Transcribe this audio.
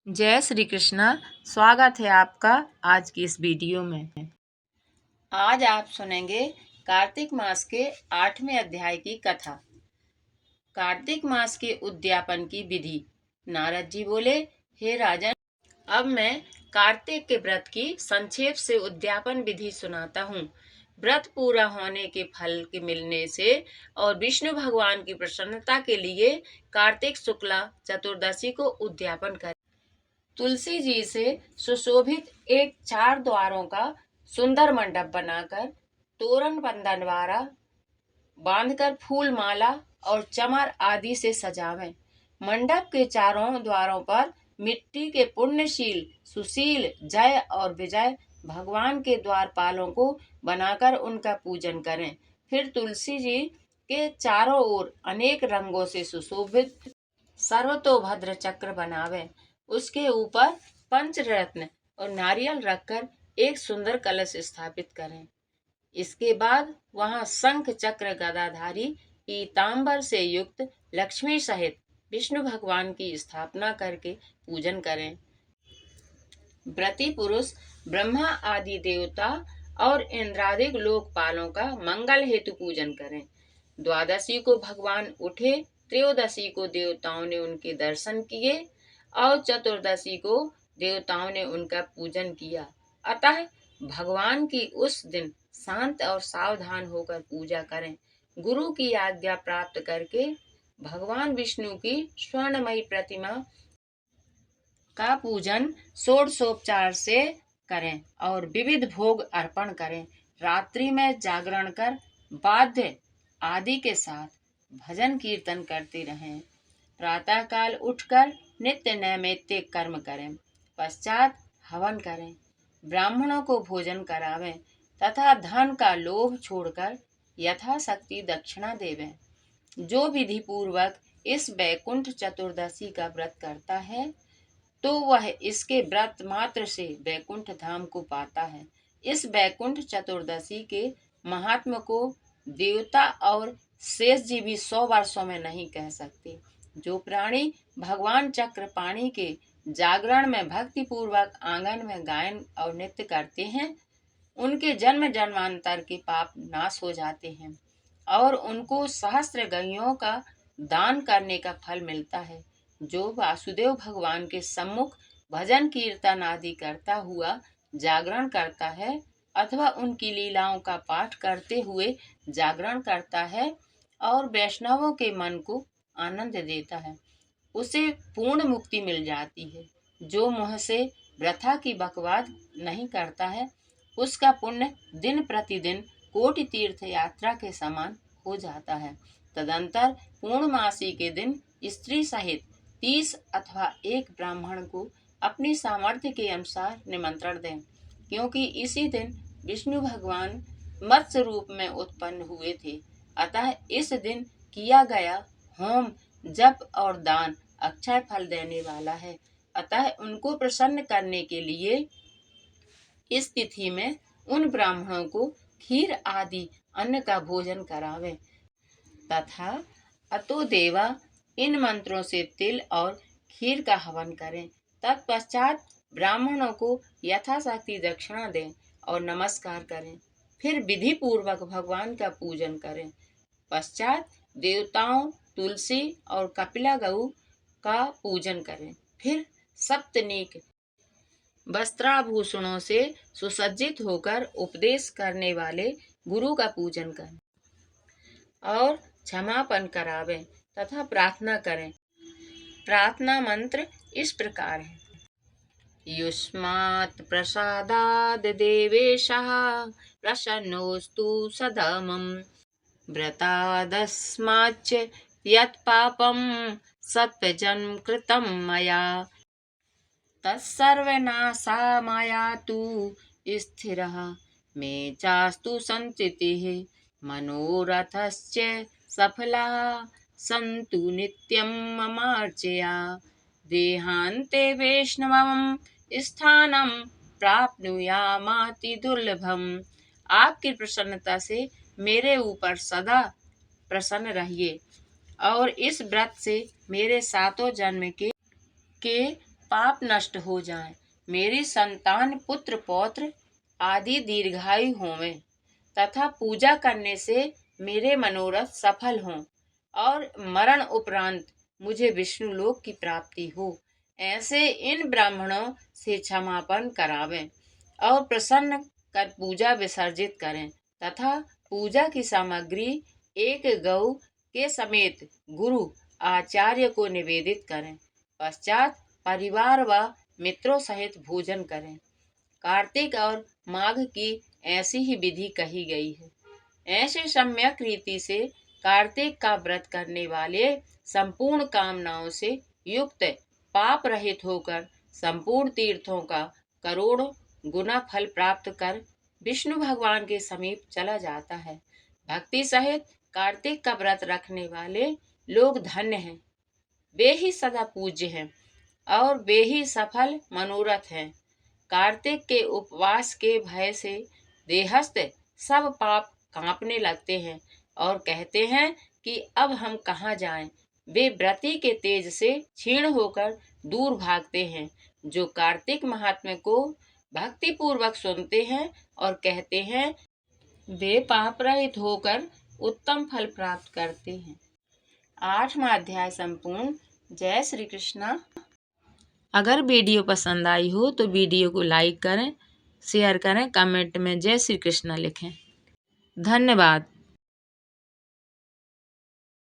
जय श्री कृष्णा। स्वागत है आपका आज की इस वीडियो में। आज आप सुनेंगे कार्तिक मास के 8वें अध्याय की कथा। कार्तिक मास के उद्यापन की विधि। नारद जी बोले, हे राजन, अब मैं कार्तिक के व्रत की संक्षेप से उद्यापन विधि सुनाता हूँ। व्रत पूरा होने के फल के मिलने से और विष्णु भगवान की प्रसन्नता के लिए कार्तिक शुक्ला चतुर्दशी को उद्यापन करें। तुलसी जी से सुशोभित एक 4 द्वारों का सुंदर मंडप बनाकर तोरण बंधन द्वारा बांधकर फूल माला और चमर आदि से सजावें। मंडप के चारों द्वारों पर मिट्टी के पुण्यशील सुशील जय और विजय भगवान के द्वारपालों को बनाकर उनका पूजन करें। फिर तुलसी जी के चारों ओर अनेक रंगों से सुशोभित सर्वतोभद्र चक्र बनावें। उसके ऊपर पंचरत्न और नारियल रखकर एक सुंदर कलश स्थापित करें। इसके बाद वहां शंख चक्र गदाधारी पीतांबर से युक्त लक्ष्मी सहित विष्णु भगवान की स्थापना करके पूजन करें। व्रती पुरुष ब्रह्मा आदि देवता और इंद्रादिक लोकपालों का मंगल हेतु पूजन करें। द्वादशी को भगवान उठे, त्रयोदशी को देवताओं ने उनके दर्शन किए और चतुर्दशी को देवताओं ने उनका पूजन किया। अतः भगवान की उस दिन शांत और सावधान होकर पूजा करें। गुरु की आज्ञा प्राप्त करके भगवान विष्णु की स्वर्णमयी प्रतिमा का पूजन षोडशोपचार से करें और विविध भोग अर्पण करें। रात्रि में जागरण कर वाद्य आदि के साथ भजन कीर्तन करते रहें। प्रातः काल उठकर नित्य नैमित्तिक कर्म करें। पश्चात हवन करें, ब्राह्मणों को भोजन करावें तथा धन का लोभ छोड़कर यथाशक्ति दक्षिणा देवें। जो विधि पूर्वक इस वैकुंठ चतुर्दशी का व्रत करता है तो वह इसके व्रत मात्र से वैकुंठ धाम को पाता है। इस वैकुंठ चतुर्दशी के महात्म को देवता और शेष जी भी 100 वर्षों में नहीं कह सकते। जो प्राणी भगवान चक्रपाणि के जागरण में भक्ति पूर्वक आंगन में गायन और नृत्य करते हैं, उनके जन्म जन्मांतर के पाप नाश हो जाते हैं और उनको सहस्त्र गैयों का दान करने का फल मिलता है। जो वासुदेव भगवान के सम्मुख भजन कीर्तन आदि करता हुआ जागरण करता है अथवा उनकी लीलाओं का पाठ करते हुए जागरण करता है और वैष्णवों के मन को आनंद देता है, उसे पूर्ण मुक्ति मिल जाती है। जो मुँह से वृथा की बकवाद नहीं करता है, उसका पुण्य दिन प्रतिदिन कोटि तीर्थ यात्रा के समान हो जाता है। तदंतर पूर्णमासी के दिन स्त्री सहित 30 अथवा 1 ब्राह्मण को अपनी सामर्थ्य के अनुसार निमंत्रण दें, क्योंकि इसी दिन विष्णु भगवान मत्स्य रूप में उत्पन्न हुए थे। अतः इस दिन किया गया होम जप और दान अक्षय फल देने वाला है। अतः उनको प्रसन्न करने के लिए इस तिथि में उन ब्राह्मणों को खीर आदि अन्न का भोजन करावें तथा अतो देवा इन मंत्रों से तिल और खीर का हवन करें। तत्पश्चात ब्राह्मणों को यथाशक्ति दक्षिणा दें और नमस्कार करें। फिर विधि पूर्वक भगवान का पूजन करें। पश्चात देवताओं, तुलसी और कपिला गौ का पूजन करें। फिर सप्तनीक वस्त्राभूषणों से सुसज्जित होकर उपदेश करने वाले गुरु का पूजन करें और क्षमापन करावें तथा प्रार्थना करें। प्रार्थना मंत्र इस प्रकार है। युष्मात् प्रसादाद् देवेशः प्रसन्नोऽस्तु सदा मम व्रतादस्माच्च यत्पापं सत्वजन्म कृतं मया तत्सर्वनाशामायातु स्थिरः मे चास्तु संचितिः मनोरथश्च सफलाः सन्तु नित्यं ममार्चया देहान्ते वैष्णवं स्थानं प्राप्नुयामाति दुर्लभम। आपकी प्रसन्नता से मेरे ऊपर सदा प्रसन्न रहिए और इस व्रत से मेरे 7 जन्म के पाप नष्ट हो जाएं, मेरी संतान पुत्र पौत्र आदि दीर्घायु होवें तथा पूजा करने से मेरे मनोरथ सफल हों और मरण उपरांत मुझे विष्णु लोक की प्राप्ति हो। ऐसे इन ब्राह्मणों से क्षमापन करावें और प्रसन्न कर पूजा विसर्जित करें तथा पूजा की सामग्री एक गौ के समेत गुरु आचार्य को निवेदित करें। पश्चात परिवार व मित्रों सहित भोजन करें। कार्तिक और माघ की ऐसी ही विधि कही गई है। ऐसे सम्यक रीति से कार्तिक का व्रत करने वाले संपूर्ण कामनाओं से युक्त पाप रहित होकर संपूर्ण तीर्थों का करोड़ गुना फल प्राप्त कर विष्णु भगवान के समीप चला जाता है। भक्ति सहित कार्तिक का व्रत रखने वाले लोग धन्य हैं, वे ही सदा पूज्य हैं और वे ही सफल मनोरथ हैं। कार्तिक के उपवास के भय से देहस्थ सब पाप कांपने लगते हैं और कहते हैं कि अब हम कहाँ जाएं। वे व्रती के तेज से क्षीण होकर दूर भागते हैं। जो कार्तिक महात्म्य को भक्ति पूर्वक सुनते हैं और कहते हैं, वे पाप रहित होकर उत्तम फल प्राप्त करते हैं। 8वां अध्याय संपूर्ण। जय श्री कृष्णा। अगर वीडियो पसंद आई हो तो वीडियो को लाइक करें, शेयर करें, कमेंट में जय श्री कृष्णा लिखें। धन्यवाद।